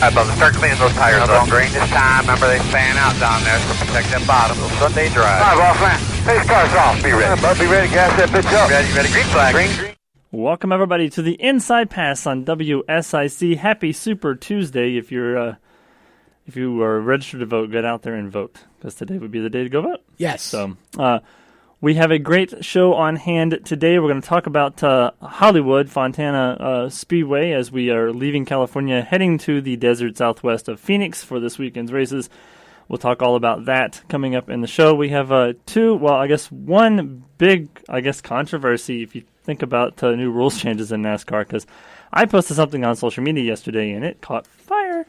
Above, start cleaning those tires up. On green this time. Remember, they fan out down there, so protect that bottom. Little Sunday drive. All right, boss man. Face car's off. Be ready. Bud, be ready. Gas that bitch up. Ready. Green flag. Green. Welcome, everybody, to the Inside Pass on WSIC. Happy Super Tuesday. If you are registered to vote, get out there and vote, because today would be the day to go vote. Yes. So we have a great show on hand today. We're going to talk about Hollywood Fontana Speedway as we are leaving California, heading to the desert southwest of Phoenix for this weekend's races. We'll talk all about that coming up in the show. We have one big, controversy if you think about new rules changes in NASCAR, because I posted something on social media yesterday and it caught fire.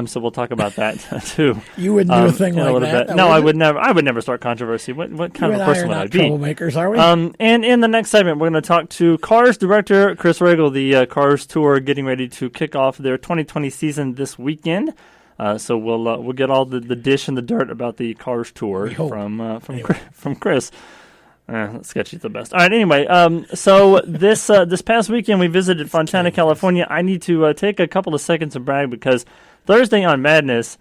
So we'll talk about that too. You wouldn't do a thing like that? No, I would never. I would never start controversy. What kind of a person would I be? Troublemakers, are we? And in the next segment, we're going to talk to Cars director Chris Ragle. The Cars Tour getting ready to kick off their 2020 season this weekend. So we'll get all the dish and the dirt about the Cars Tour from Chris. Sketchy's the best. All right. Anyway, so this past weekend we visited Fontana, California. I need to take a couple of seconds to brag, because Thursday on Madness,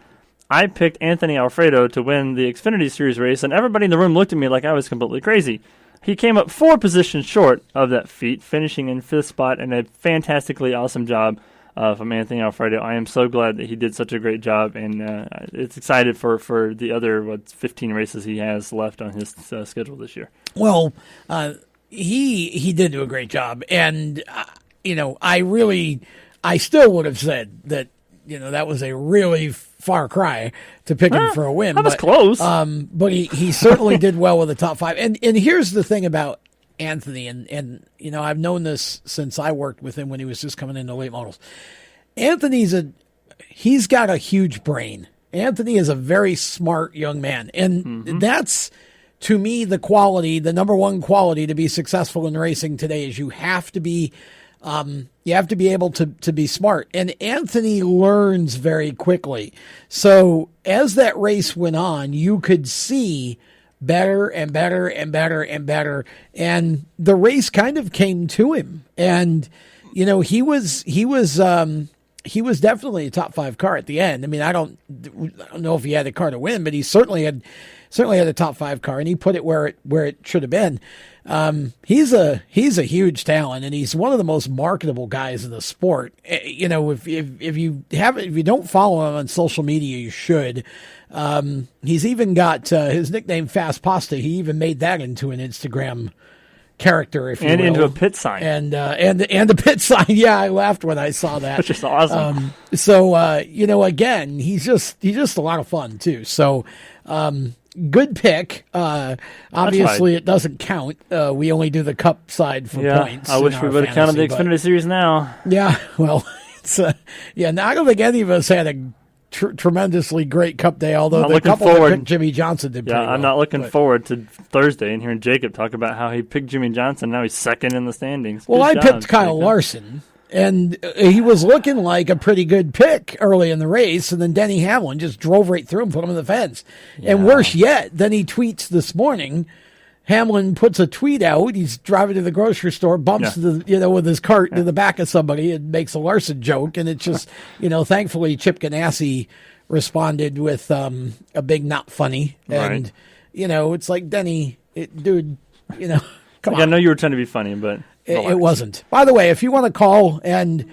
I picked Anthony Alfredo to win the Xfinity Series race, and everybody in the room looked at me like I was completely crazy. He came up 4 positions short of that feat, finishing in 5th spot, and a fantastically awesome job from Anthony Alfredo. I am so glad that he did such a great job, and it's excited for the other 15 races he has left on his schedule this year. Well, he did do a great job, and I still would have said that that was a really far cry to pick him for a win. That was close, but he certainly did well with the top 5. And here's the thing about Anthony, and I've known this since I worked with him when he was just coming into late models. He's got a huge brain. Anthony is a very smart young man, and that's, to me, the number one quality to be successful in racing today is you have to be able to be smart. And Anthony learns very quickly. So as that race went on, you could see better and better and better and better. And the race kind of came to him. And, he was definitely a top 5 car at the end. I mean, I don't know if he had a car to win, but he certainly had a top 5 car, and he put it where it should have been. He's a huge talent, and he's one of the most marketable guys in the sport. If you don't follow him on social media, you should. He's even got his nickname Fast Pasta. He even made that into an Instagram character, if you will, and into a pit sign, and the pit sign. Yeah, I laughed when I saw that. Which is awesome. Again, he's just a lot of fun too. So, good pick. Obviously, it doesn't count. We only do the Cup side for points. I wish we would have counted the Xfinity Series now. Yeah, well, now I don't think any of us had a tremendously great Cup day, although the couple that picked Jimmy Johnson did pretty well. I'm not looking forward to Thursday and hearing Jacob talk about how he picked Jimmy Johnson. Now he's second in the standings. Well, I picked Kyle Larson, and he was looking like a pretty good pick early in the race, and then Denny Hamlin just drove right through him, put him in the fence. Yeah. And worse yet, then he tweets this morning. Hamlin puts a tweet out. He's driving to the grocery store, bumps with his cart to the back of somebody, and makes a Larson joke. And it's just, thankfully Chip Ganassi responded with a big not funny. And, it's like, Denny, dude, come on. I know you were trying to be funny, but it wasn't. By the way, if you want to call, and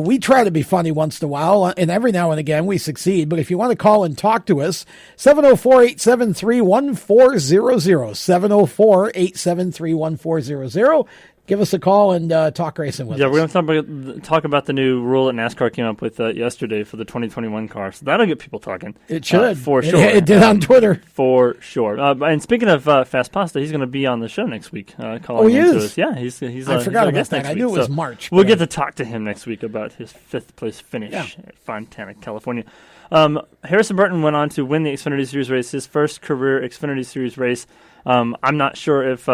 we try to be funny once in a while, and every now and again we succeed, but if you want to call and talk to us, 704-873-1400, 704-873-1400. Give us a call and talk racing with us. Yeah, we're going to talk about the new rule that NASCAR came up with yesterday for the 2021 car. So that'll get people talking. It should. For sure. It did on Twitter. For sure. And speaking of Fast Pasta, he's going to be on the show next week. He is? To us. Yeah, he's I forgot about that. I knew it was March. We'll get to talk to him next week about his 5th place finish at Fontana, California. Harrison Burton went on to win the Xfinity Series race, his first career Xfinity Series race. I'm not sure if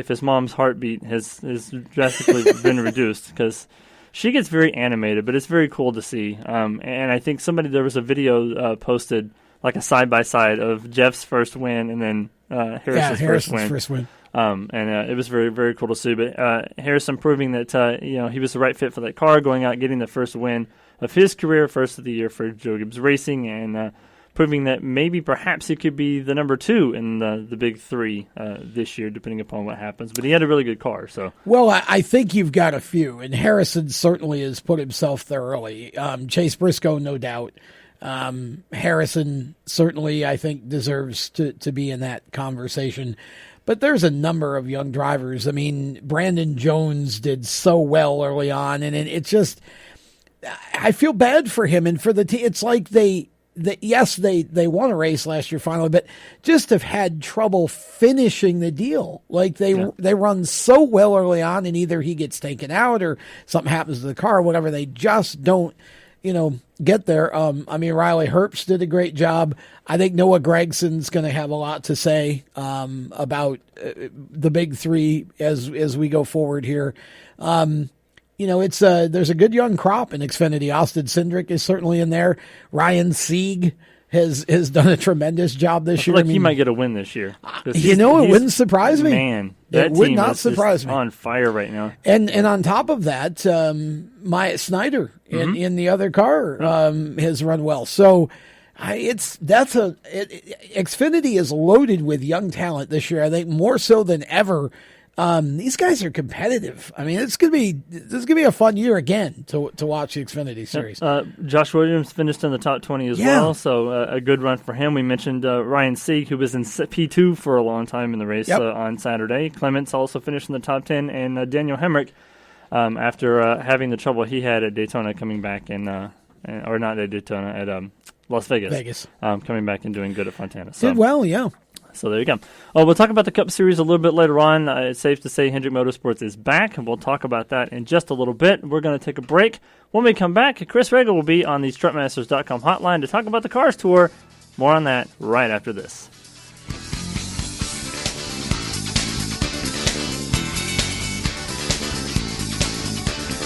his mom's heartbeat has drastically been reduced, because she gets very animated, but it's very cool to see. And I think there was a video posted, like a side-by-side of Jeff's first win and then Harris's first win. And it was very, very cool to see. But Harrison proving that he was the right fit for that car, going out getting the first win of his career, first of the year for Joe Gibbs Racing, and proving that maybe perhaps he could be the number 2 in the big 3 this year, depending upon what happens. But he had a really good car. So, well, I think you've got a few, and Harrison certainly has put himself there early. Chase Briscoe, no doubt. Harrison certainly, I think, deserves to be in that conversation. But there's a number of young drivers. I mean, Brandon Jones did so well early on, and it's just, I feel bad for him and for the team. It's like they won a race last year finally, but just have had trouble finishing the deal. Like they run so well early on, and either he gets taken out or something happens to the car or whatever. They just don't, get there. Riley Herbst did a great job. I think Noah Gregson's going to have a lot to say about the big 3 as we go forward here. It's there's a good young crop in Xfinity. Austin Cindric is certainly in there. Ryan Sieg has done a tremendous job this year. He might get a win this year. It wouldn't surprise me. Man, it would not surprise me. On fire right now. And on top of that, Myatt Snyder in the other car has run well. So Xfinity is loaded with young talent this year. I think more so than ever. These guys are competitive. I mean, this is gonna be a fun year again to watch the Xfinity series. Josh Williams finished in the top 20 as well, so a good run for him. We mentioned Ryan Sieg, who was in P2 for a long time in the race on Saturday. Clements also finished in the top 10, and Daniel Hemrick, after having the trouble he had at Daytona, coming back or not at Daytona, at Las Vegas. Coming back and doing good at Fontana. So. Did well, yeah. So there you go. We'll talk about the Cup Series a little bit later on. It's safe to say Hendrick Motorsports is back, and we'll talk about that in just a little bit. We're going to take a break. When we come back, Chris Ragle will be on the Strutmasters.com hotline to talk about the Cars Tour. More on that right after this.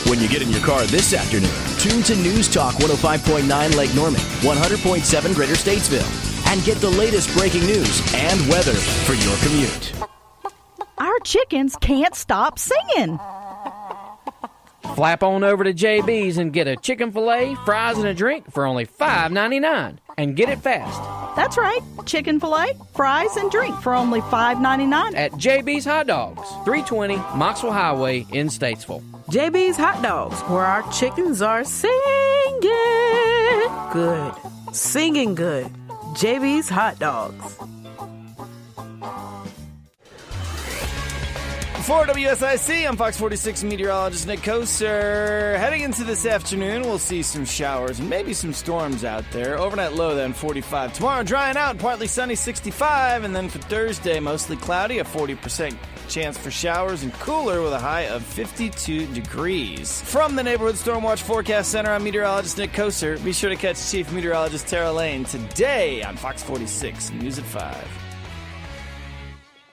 When you get in your car this afternoon, tune to News Talk 105.9 Lake Norman, 100.7 Greater Statesville. And get the latest breaking news and weather for your commute. Our chickens can't stop singing. Flap on over to JB's and get a chicken filet, fries, and a drink for only $5.99. And get it fast. That's right. Chicken filet, fries, and drink for only $5.99. At JB's Hot Dogs, 320 Moxville Highway in Statesville. JB's Hot Dogs, where our chickens are singing good. Singing good. JB's Hot Dogs. For WSIC, I'm Fox 46 meteorologist Nick Koser. Heading into this afternoon, we'll see some showers and maybe some storms out there. Overnight low then 45. Tomorrow drying out, partly sunny 65. And then for Thursday, mostly cloudy, a 40% chance for showers and cooler with a high of 52 degrees. From the Neighborhood Stormwatch Forecast Center, I'm meteorologist Nick Koser. Be sure to catch Chief Meteorologist Tara Lane today on Fox 46 News at 5.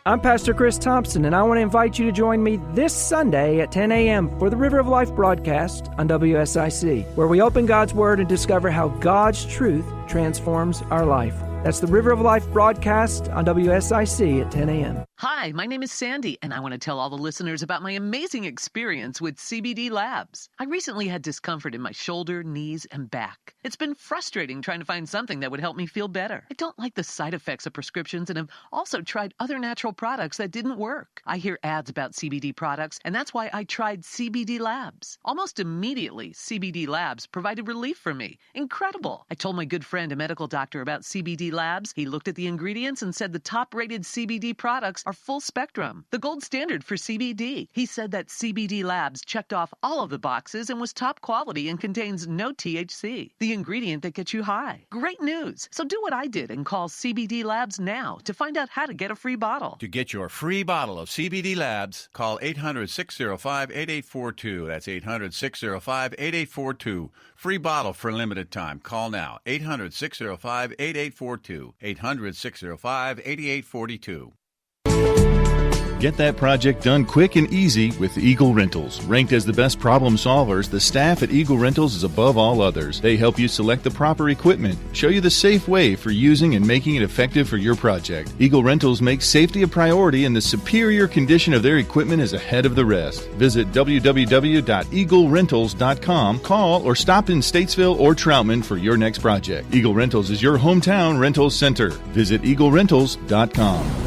I'm Pastor Chris Thompson, and I want to invite you to join me this Sunday at 10 a.m. for the River of Life broadcast on WSIC, where we open God's Word and discover how God's truth transforms our life. That's the River of Life broadcast on WSIC at 10 a.m. Hi, my name is Sandy, and I want to tell all the listeners about my amazing experience with CBD Labs. I recently had discomfort in my shoulder, knees, and back. It's been frustrating trying to find something that would help me feel better. I don't like the side effects of prescriptions and have also tried other natural products that didn't work. I hear ads about CBD products, and that's why I tried CBD Labs. Almost immediately, CBD Labs provided relief for me. Incredible. I told my good friend, a medical doctor, about CBD Labs. He looked at the ingredients and said the top-rated CBD products are full spectrum, the gold standard for CBD. He said that CBD Labs checked off all of the boxes and was top quality and contains no THC, the ingredient that gets you high. Great news. So do what I did and call CBD Labs now to find out how to get a free bottle. To get your free bottle of CBD Labs, call 800-605-8842. That's 800-605-8842. Free bottle for a limited time. Call now. 800-605-8842. 800-605-8842. Get that project done quick and easy with Eagle Rentals. Ranked as the best problem solvers, the staff at Eagle Rentals is above all others. They help you select the proper equipment, show you the safe way for using and making it effective for your project. Eagle Rentals makes safety a priority, and the superior condition of their equipment is ahead of the rest. Visit www.eaglerentals.com, call or stop in Statesville or Troutman for your next project. Eagle Rentals is your hometown rental center. Visit eaglerentals.com.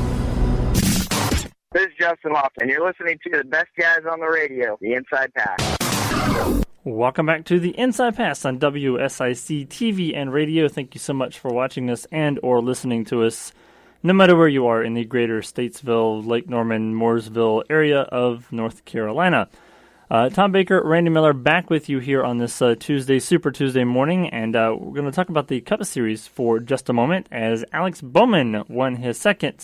This is Justin Lofton, and you're listening to the best guys on the radio, the Inside Pass. Welcome back to the Inside Pass on WSIC TV and radio. Thank you so much for watching us and or listening to us, no matter where you are in the greater Statesville, Lake Norman, Mooresville area of North Carolina. Tom Baker, Randy Miller, back with you here on this Super Tuesday morning, and we're going to talk about the Cup Series for just a moment, as Alex Bowman won his second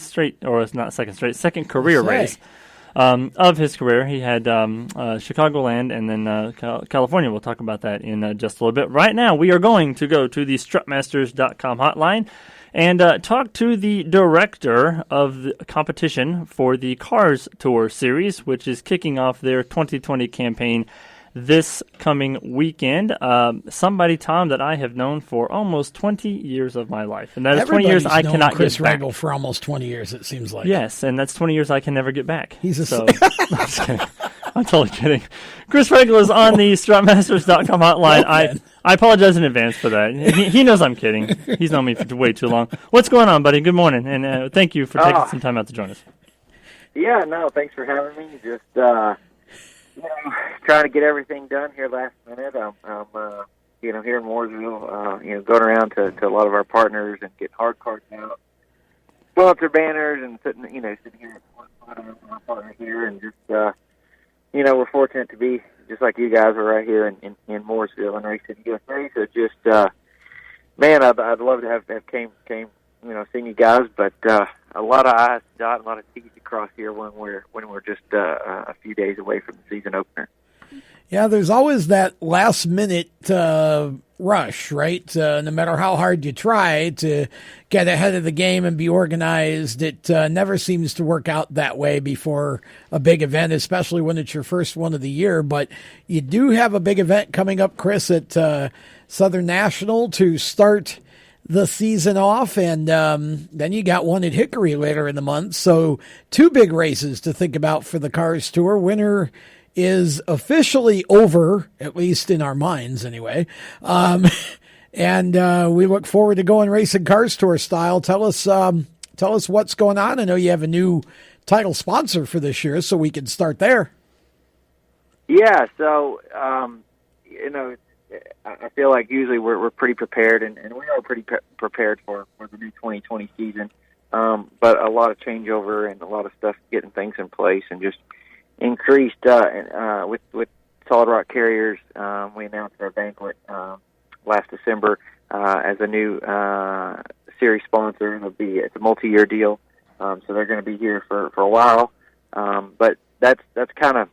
career race of his career. He had Chicagoland and then California. We'll talk about that in just a little bit. Right now, we are going to go to the strutmasters.com hotline and talk to the director of the competition for the Cars Tour Series, which is kicking off their 2020 campaign this coming weekend. Somebody, Tom, that I have known for almost 20 years of my life. And that is 20 years I cannot get back. Chris Ragle for almost 20 years, it seems like. Yes, and that's 20 years I can never get back. I'm just kidding. I'm totally kidding. Chris Ragle is on the strutmasters.com hotline. I apologize in advance for that. He knows I'm kidding. He's known me for way too long. What's going on, buddy? Good morning, and thank you for taking some time out to join us. Yeah, no, thanks for having me. Just trying to get everything done here last minute. I'm here in Mooresville, going around to a lot of our partners and getting hard cards out, sponsor banners, and sitting here with our partners here, and just we're fortunate to be just like you guys are right here in Mooresville and racing USA. So just man, I'd love to have came seen you guys, but a lot of I's to dot, a lot of T's to cross here when we're just a few days away from the season opener. Yeah, there's always that last minute rush, right? No matter how hard you try to get ahead of the game and be organized, it never seems to work out that way before a big event, especially when it's your first one of the year. But you do have a big event coming up, Chris, at Southern National to start the season off, and then you got one at Hickory later in the month. So 2 big races to think about for the Cars Tour. Winter is officially over, at least in our minds anyway. And we look forward to going racing Cars Tour style. Tell us what's going on. I know you have a new title sponsor for this year, so we can start there. Yeah, so I feel like usually we're pretty prepared, and we are pretty prepared for the new 2020 season. But a lot of changeover and a lot of stuff getting things in place, and just increased with Solid Rock Carriers. We announced our banquet last December as a new series sponsor. It's a multi-year deal, so they're going to be here for a while. But that's kind of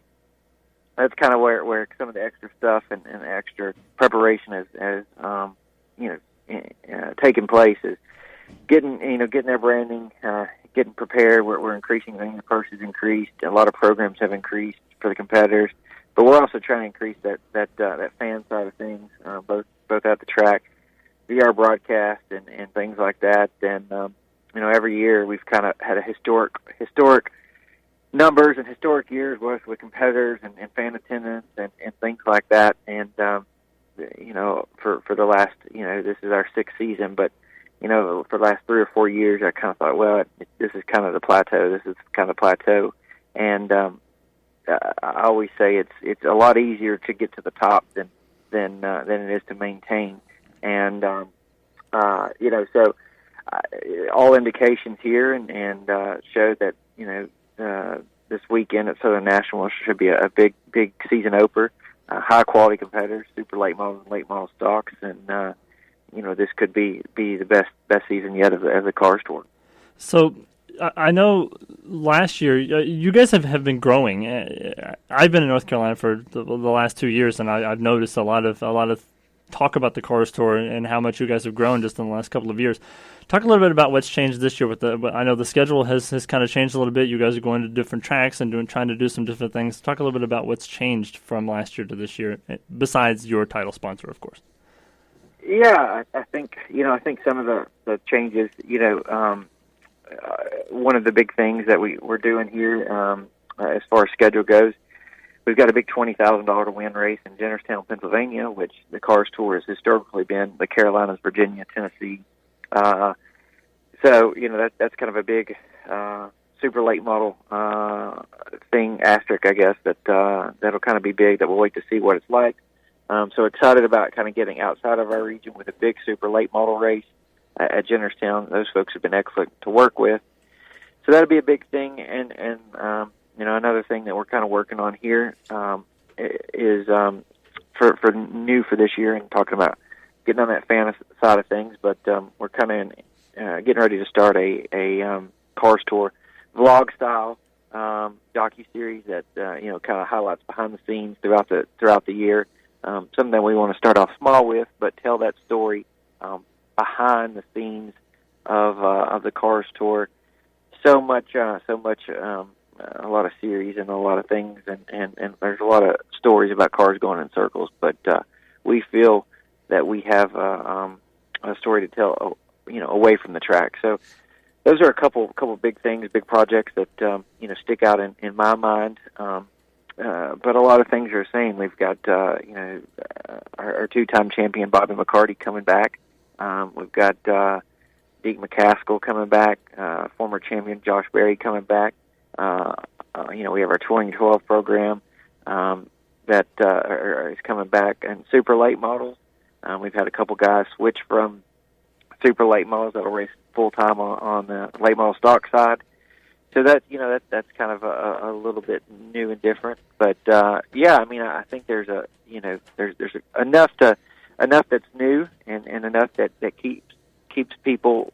where some of the extra stuff and the extra preparation has taken place, is getting their branding, getting prepared. We're increasing things. The purse has increased. A lot of programs have increased for the competitors, but we're also trying to increase that fan side of things, both at the track, VR broadcast, and things like that. And every year we've kind of had a historic numbers and historic years with competitors and fan attendance and things like that. And for the last, this is our 6th season, but for the last 3 or 4 years, I kind of thought, well, this is kind of the plateau. This is kind of the plateau. And I always say it's a lot easier to get to the top than it is to maintain. And so all indications here and show that this weekend at Southern National should be a big season opener. High quality competitors, super late model stocks, and this could be the best season yet of the Cars Tour. So I know last year you guys have been growing. I've been in North Carolina for the last 2 years, and I've noticed a lot of talk about the Cars Tour and how much you guys have grown just in the last couple of years. Talk a little bit about what's changed this year. I know the schedule has kind of changed a little bit. You guys are going to different tracks and trying to do some different things. Talk a little bit about what's changed from last year to this year, besides your title sponsor, of course. Yeah, I think some of the changes. One of the big things that we're doing here, as far as schedule goes, we've got a big $20,000 to win race in Jennerstown, Pennsylvania, which the Cars Tour has historically been the Carolinas, Virginia, Tennessee. So that's kind of a big super late model thing, asterisk, I guess, that'll kind of be big, that we'll wait to see what it's like. So excited about kind of getting outside of our region with a big super late model race at Jennerstown. Those folks have been excellent to work with. So that'll be a big thing. And another thing that we're kind of working on here is for new for this year, and talking about getting on that fan side of things. But we're kind of getting ready to start a Cars Tour vlog style docu-series that kind of highlights behind the scenes throughout the year. Something that we want to start off small with, but tell that story behind the scenes of the Cars Tour. So much, a lot of series and a lot of things, and there's a lot of stories about cars going in circles. But we feel that we have a story to tell, away from the track. So those are a couple big things, big projects that stick out in my mind. But a lot of things are the same. We've got our two-time champion Bobby McCarty coming back. We've got Deke McCaskill coming back. Former champion Josh Berry coming back. We have our 2012 program that is coming back, and super late models. We've had a couple guys switch from super late models that'll race full time on the late model stock side. So that's kind of a little bit new and different. But I think there's enough that's new and enough that keeps people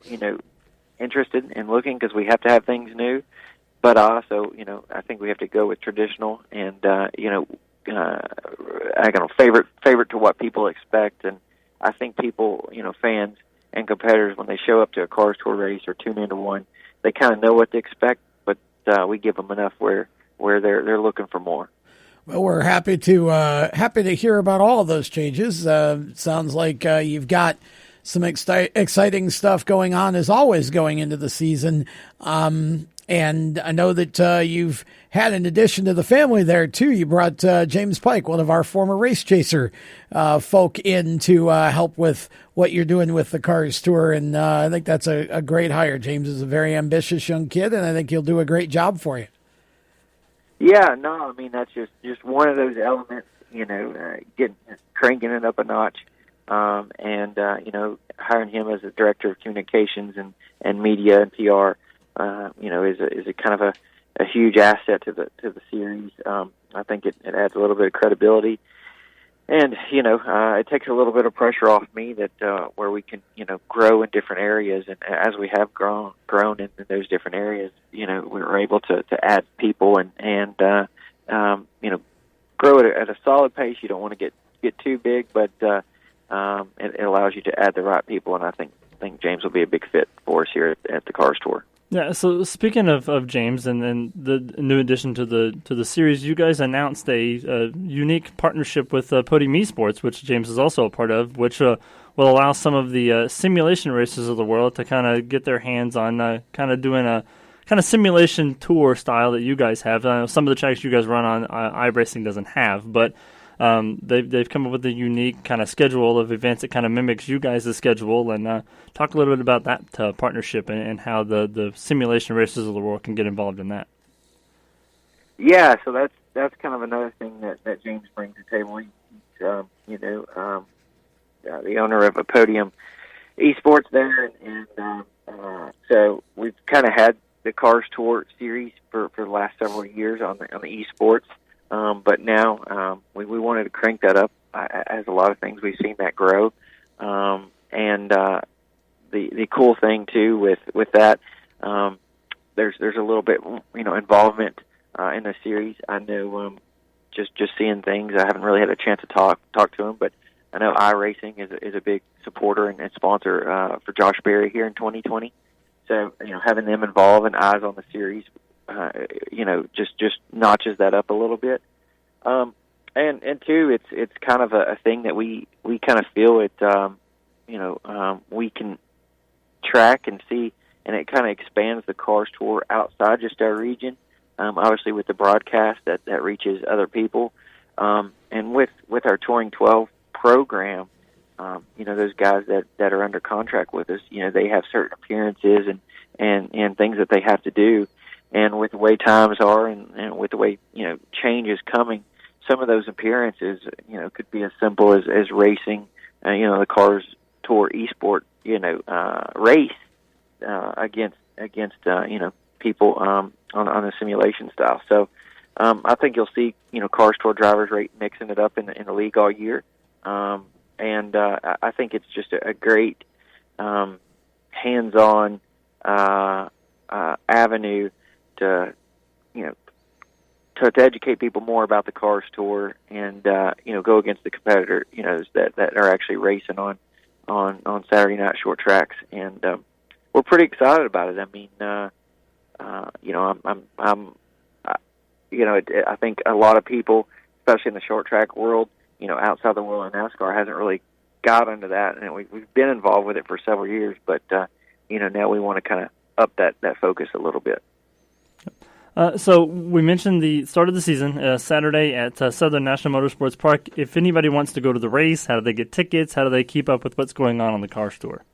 interested in looking, because we have to have things new. But also, I think we have to go with traditional and favorite to what people expect. And I think people, fans and competitors, when they show up to a Cars Tour race or tune into one, they kind of know what to expect. But we give them enough where they're looking for more. Well, we're happy to hear about all of those changes. Sounds like you've got some exciting stuff going on, as always, going into the season. And I know that you've had, in addition to the family there, too, you brought James Pike, one of our former race chaser folk, in to help with what you're doing with the Cars Tour. And I think that's a great hire. James is a very ambitious young kid, and I think he'll do a great job for you. Yeah, no, I mean, that's just one of those elements, cranking it up a notch. Hiring him as a director of communications and media and PR, is a kind of a huge asset to the series. I think it adds a little bit of credibility, and it takes a little bit of pressure off me that where we can grow in different areas, and as we have grown in those different areas, we were able to add people and grow at a solid pace. You don't want to get too big, but it allows you to add the right people, and I think James will be a big fit for us here at the Cars Tour. Yeah. So speaking of James and the new addition to the series, you guys announced a unique partnership with Podium Esports, which James is also a part of, which will allow some of the simulation racers of the world to kind of get their hands on kind of doing a kind of simulation tour style that you guys have. Some of the tracks you guys run on iRacing doesn't have, but they've come up with a unique kind of schedule of events that kind of mimics you guys' schedule. And talk a little bit about that partnership and how the simulation racers of the world can get involved in that. Yeah, so that's kind of another thing that James brings to the table. He's the owner of a Podium Esports there, and so we've kind of had the Cars Tour series for the last several years on the esports. But now we wanted to crank that up. As a lot of things, we've seen that grow. And the cool thing too with that, there's a little bit involvement in the series. I know just seeing things. I haven't really had a chance to talk to him, but I know iRacing is a big supporter and sponsor for Josh Berry here in 2020. So, having them involved and eyes on the series, just notches that up a little bit. And two, it's kind of a thing that we kind of feel it, we can track and see, and it kind of expands the Cars Tour outside just our region. Obviously with the broadcast that reaches other people. And with our Touring 12 program, those guys that are under contract with us, they have certain appearances and things that they have to do. And with the way times are and with the way, change is coming, some of those appearances, could be as simple as racing, the Cars Tour Esport, race against people on the simulation style. So I think you'll see, Cars Tour drivers mixing it up in the league all year. And I think it's just a great hands-on avenue to educate people more about the Cars Tour and go against the competitor that are actually racing on Saturday night short tracks. And we're pretty excited about it. I mean, I think a lot of people, especially in the short track world, outside the world of NASCAR, hasn't really got into that, and we've been involved with it for several years. But now we want to kind of up that focus a little bit. So we mentioned the start of the season, Saturday at Southern National Motorsports Park. If anybody wants to go to the race, how do they get tickets? How do they keep up with what's going on the Cars Tour?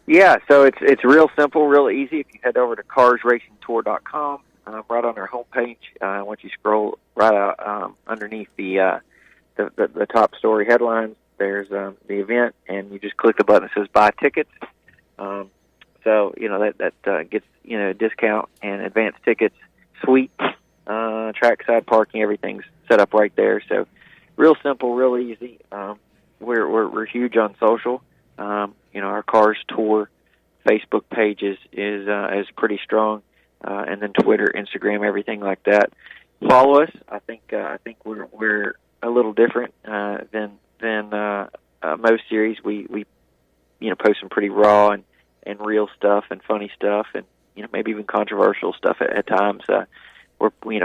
Yeah, so it's real simple, real easy. If you head over to carsracingtour.com, right on our homepage, once you scroll right out underneath the top story headlines, there's the event, and you just click the button that says Buy Tickets. So that gets a discount and advanced tickets, suite, trackside parking, everything's set up right there. So real simple, real easy. We're huge on social. Our Cars Tour Facebook page is pretty strong, and then Twitter, Instagram, everything like that. Follow us. I think we're a little different than most series. We post some pretty raw and real stuff and funny stuff and maybe even controversial stuff at times. We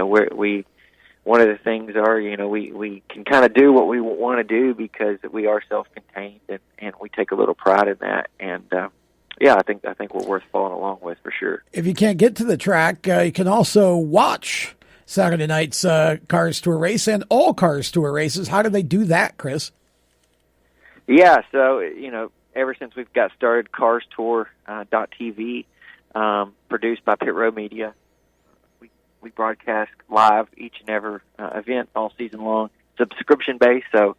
one of the things are we can kind of do what we want to do because we are self-contained and we take a little pride in that. And I think we're worth following along with for sure. If you can't get to the track, you can also watch Saturday night's Cars Tour race and all Cars Tour races. How do they do that, Chris? Yeah, so ever since we've got started, CarsTour.tv, produced by Pit Road Media. We broadcast live each and every event all season long, subscription-based, so,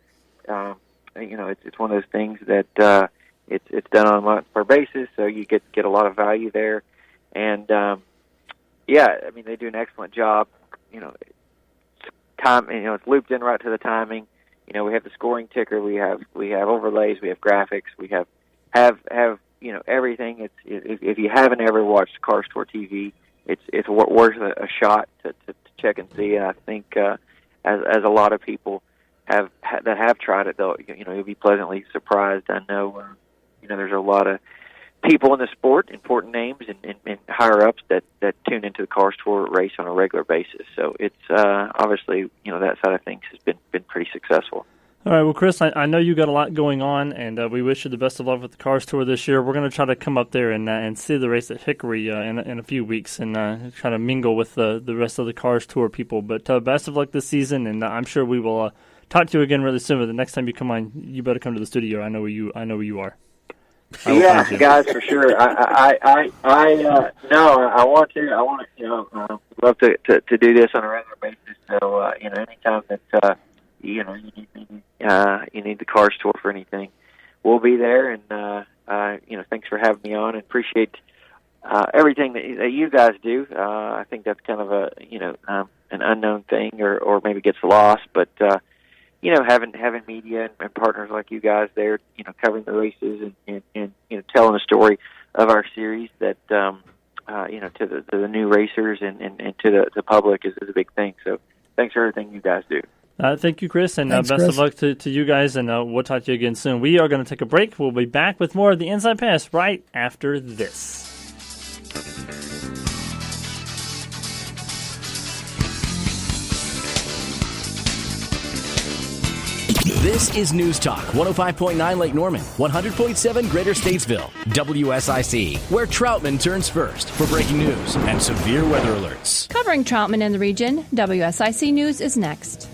it's one of those things that it's done on a month-per basis, so you get a lot of value there. And, they do an excellent job. It's looped in right to the timing. We have the scoring ticker, we have overlays, we have graphics, we have everything. If you haven't ever watched Cars Tour TV, it's worth a shot to check and see. And I think as a lot of people have tried it, though, you'll be pleasantly surprised. I know there's a lot of people in the sport, important names and higher ups that tune into the Cars Tour race on a regular basis. So it's obviously that side of things has been pretty successful. All right, well, Chris, I know you got a lot going on, and we wish you the best of luck with the Cars Tour this year. We're going to try to come up there and see the race at Hickory in a few weeks and try to mingle with the rest of the Cars Tour people. But best of luck this season, and I'm sure we will talk to you again really soon. But the next time you come on, you better come to the studio. I know where you are. Yeah, guys, for sure. I want to. Love to do this on a regular basis. So anytime that you need the Cars Tour for anything, we'll be there. And thanks for having me on, and appreciate everything that you guys do. I think that's kind of an unknown thing, or maybe gets lost, but. Having media and partners like you guys there, covering the races and telling the story of our series that, to the new racers and to the public is a big thing. So thanks for everything you guys do. Thank you, Chris, and Thanks, best Chris. of luck to you guys, and we'll talk to you again soon. We are going to take a break. We'll be back with more of the Inside Pass right after this. This is News Talk 105.9 Lake Norman, 100.7 Greater Statesville, WSIC, where Troutman turns first for breaking news and severe weather alerts. Covering Troutman in the region, WSIC News is next.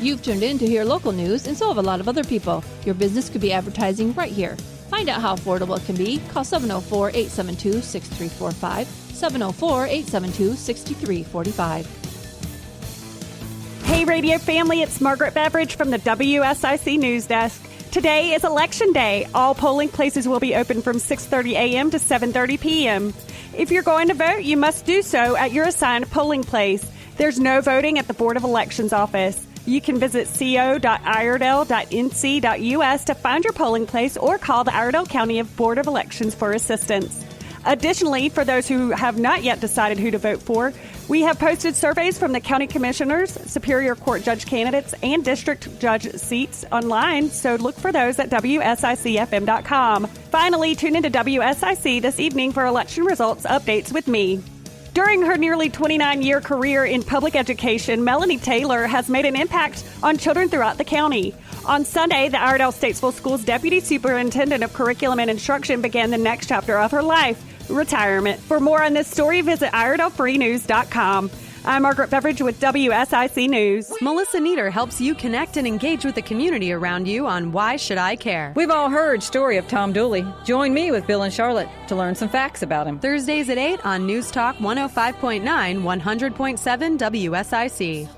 You've tuned in to hear local news, and so have a lot of other people. Your business could be advertising right here. Find out how affordable it can be. Call 704-872-6345, 704-872-6345. Hey, radio family, it's Margaret Beveridge from the WSIC News Desk. Today is Election Day. All polling places will be open from 6:30 a.m. to 7:30 p.m. If you're going to vote, you must do so at your assigned polling place. There's no voting at the Board of Elections office. You can visit co.iredell.nc.us to find your polling place or call the Iredell County Board of Elections for assistance. Additionally, for those who have not yet decided who to vote for, we have posted surveys from the county commissioners, Superior Court judge candidates, and district judge seats online, so look for those at WSICFM.com. Finally, tune into WSIC this evening for election results updates with me. During her nearly 29-year career in public education, Melanie Taylor has made an impact on children throughout the county. On Sunday, the Iredell Statesville Schools Deputy Superintendent of Curriculum and Instruction began the next chapter of her life, retirement. For more on this story, visit IredellFreeNews.com. I'm Margaret Beveridge with WSIC News. Melissa Nieder helps you connect and engage with the community around you on Why Should I Care? We've all heard story of Tom Dooley. Join me with Bill and Charlotte to learn some facts about him. Thursdays at 8 on News Talk 105.9, 100.7 WSIC.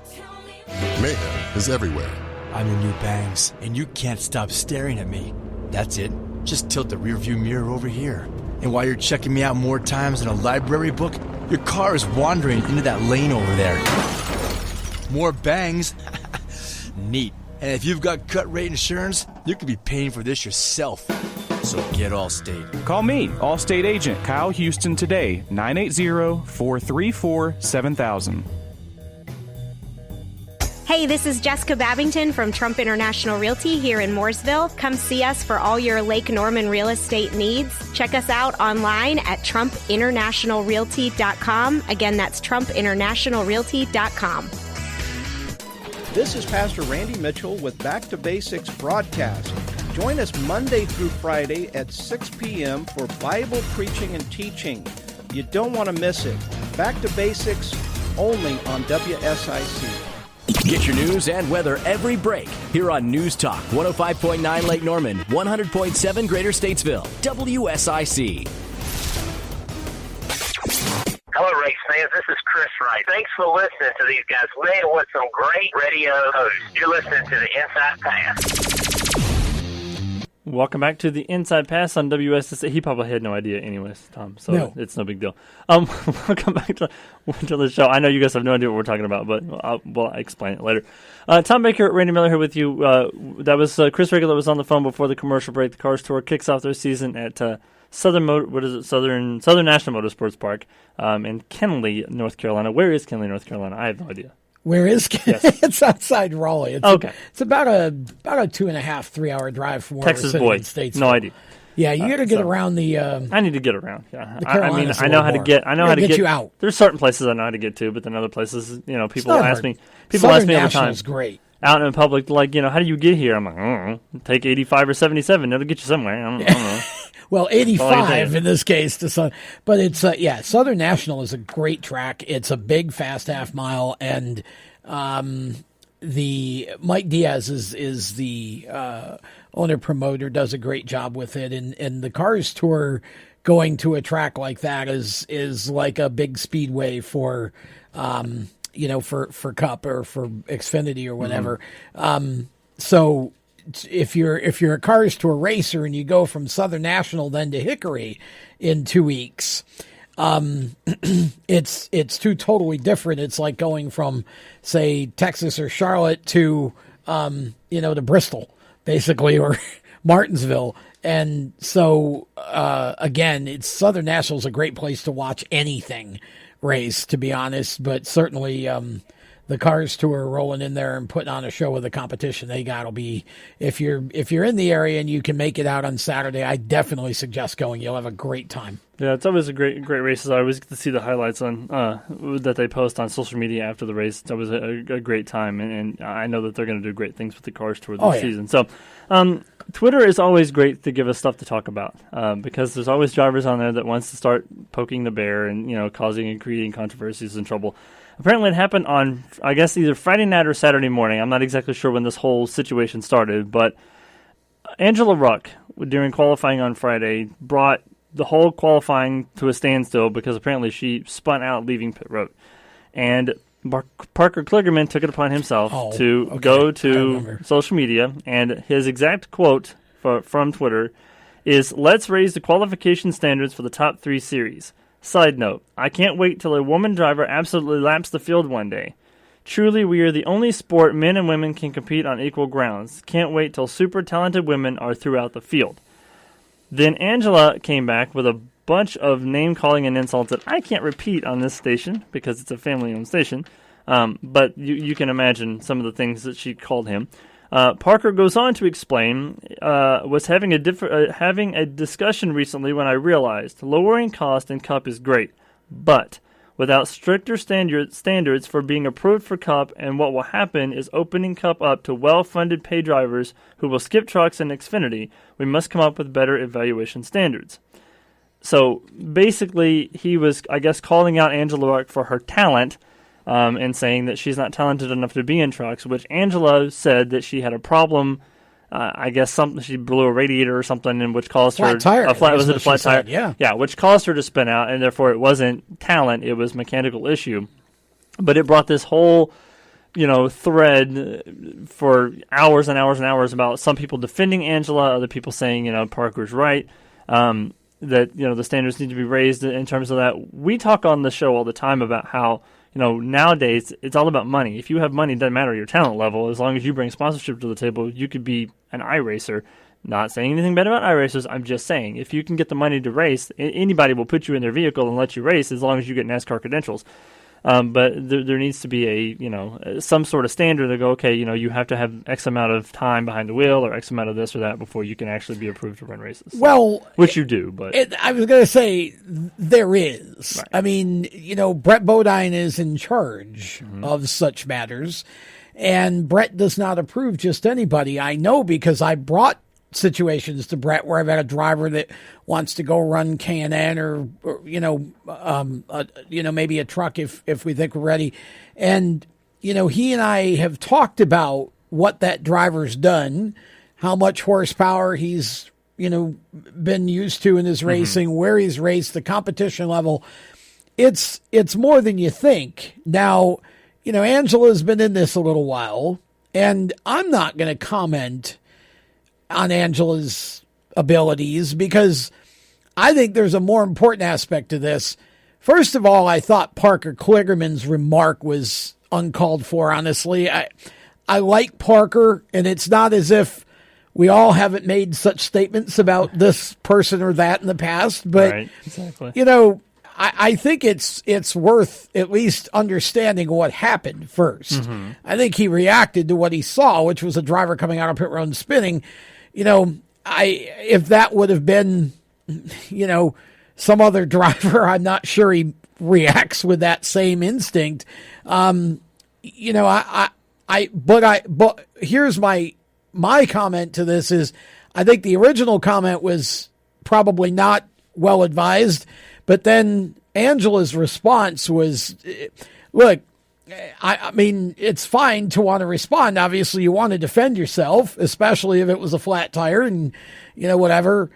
Mayhem is everywhere. I'm your new bangs, and you can't stop staring at me. That's it. Just tilt the rearview mirror over here. And while you're checking me out more times than a library book, your car is wandering into that lane over there. More bangs? Neat. And if you've got cut rate insurance, you could be paying for this yourself. So get Allstate. Call me, Allstate agent Kyle Houston today, 980-434-7000. Hey, this is Jessica Babington from Trump International Realty here in Mooresville. Come see us for all your Lake Norman real estate needs. Check us out online at TrumpInternationalRealty.com. Again, that's TrumpInternationalRealty.com. This is Pastor Randy Mitchell with Back to Basics broadcast. Join us Monday through Friday at 6 p.m. for Bible preaching and teaching. You don't want to miss it. Back to Basics only on WSIC. Get your news and weather every break here on News Talk 105.9 Lake Norman, 100.7 Greater Statesville, WSIC. Hello, race fans. This is Chris Wright. Thanks for listening to these guys. Man, what some great radio hosts. You're listening to the Inside Pass. Welcome back to the Inside Pass on WSSA. He probably had no idea anyways, Tom, so No. it's no big deal. Welcome back to the show. I know you guys have no idea what we're talking about, but we'll explain it later. Tom Baker, Randy Miller here with you. That was Chris Ragle that was on the phone before the commercial break. The Cars Tour kicks off their season at Southern National Motorsports Park in Kenly, North Carolina. Where is Kenly, North Carolina? I have no idea. Where is Yes. It's outside Raleigh. It's Okay. It's about a 2.5, 3 hour drive from where Texas we're boy. in States. No idea. Yeah, you got to get so around the. I need to get around. Yeah, the I mean, Carolinas a I know little how to more. get. I know Gotta how to get you out. There's certain places I know how to get to, but then other places, people not ask hard. me. People Southern ask me all the time. National's great. Out in public, like, how do you get here? I'm like, I don't know. Take 85 or 77. That'll get you somewhere. I don't know. Well, That's all I 85 can say. in this case, but it's Southern National is a great track. It's a big, fast half mile, and the Mike Diaz is the owner promoter, does a great job with it, and the Cars Tour going to a track like that is like a big speedway for for Cup or for Xfinity or whatever. So if you're a Cars Tour racer and you go from Southern National then to Hickory in 2 weeks, it's two totally different. It's like going from, say, Texas or Charlotte to to Bristol, basically, or Martinsville. And so again, it's Southern National is a great place to watch anything race, to be honest, but certainly the Cars Tour rolling in there and putting on a show with the competition they got will be, if you're in the area and you can make it out on Saturday, I definitely suggest going. You'll have a great time. Yeah, it's always a great races. I always get to see the highlights on that they post on social media after the race. It's always a great time, and I know that they're going to do great things with the Cars Tour this season. So Twitter is always great to give us stuff to talk about because there's always drivers on there that wants to start poking the bear and causing and creating controversies and trouble. Apparently it happened on, I guess, either Friday night or Saturday morning. I'm not exactly sure when this whole situation started, but Angela Ruck, during qualifying on Friday, brought the whole qualifying to a standstill because apparently she spun out leaving pit road. And Parker Kligerman took it upon himself to go to social media, and his exact quote from Twitter is, "Let's raise the qualification standards for the top 3 series. Side note, I can't wait till a woman driver absolutely laps the field one day. Truly, we are the only sport men and women can compete on equal grounds. Can't wait till super talented women are throughout the field." Then Angela came back with a bunch of name-calling and insults that I can't repeat on this station because it's a family-owned station, but you can imagine some of the things that she called him. Parker goes on to explain, was having a discussion recently when I realized lowering cost in Cup is great, but without stricter standards for being approved for Cup, and what will happen is opening Cup up to well-funded pay drivers who will skip trucks and Xfinity, we must come up with better evaluation standards. So basically, he was, I guess, calling out Angela Ruck for her talent, and saying that she's not talented enough to be in trucks, which Angela said that she had a problem. I guess she blew a radiator or something, and which caused her tire. a flat tire? Yeah, which caused her to spin out, and therefore it wasn't talent; it was mechanical issue. But it brought this whole, thread for hours and hours and hours about some people defending Angela, other people saying, Parker's right, that the standards need to be raised in terms of that. We talk on the show all the time about how, nowadays it's all about money. If you have money, it doesn't matter your talent level. As long as you bring sponsorship to the table, you could be an iRacer. Not saying anything bad about iRacers. I'm just saying if you can get the money to race, anybody will put you in their vehicle and let you race as long as you get NASCAR credentials. But there needs to be some sort of standard to go, okay, you have to have X amount of time behind the wheel or X amount of this or that before you can actually be approved to run races. Well, which you do, but I was going to say there is. Right. I mean, Brett Bodine is in charge of such matters, and Brett does not approve just anybody. I know because I brought situations to Brett where I've had a driver that wants to go run K&N or maybe a truck if we think we're ready. And, he and I have talked about what that driver's done, how much horsepower he's, been used to in his racing, where he's raced, the competition level. It's more than you think. Now, Angela's been in this a little while, and I'm not going to comment on Angela's abilities because I think there's a more important aspect to this. First of all, I thought Parker Kligerman's remark was uncalled for, honestly. I like Parker, and it's not as if we all haven't made such statements about this person or that in the past, but right, exactly. I think it's worth at least understanding what happened first. I think he reacted to what he saw, which was a driver coming out of pit road and spinning. If that would have been, some other driver, I'm not sure he reacts with that same instinct. But here's my comment to this is I think the original comment was probably not well advised, but then Angela's response was, look, I mean, it's fine to want to respond. Obviously, you want to defend yourself, especially if it was a flat tire and, whatever.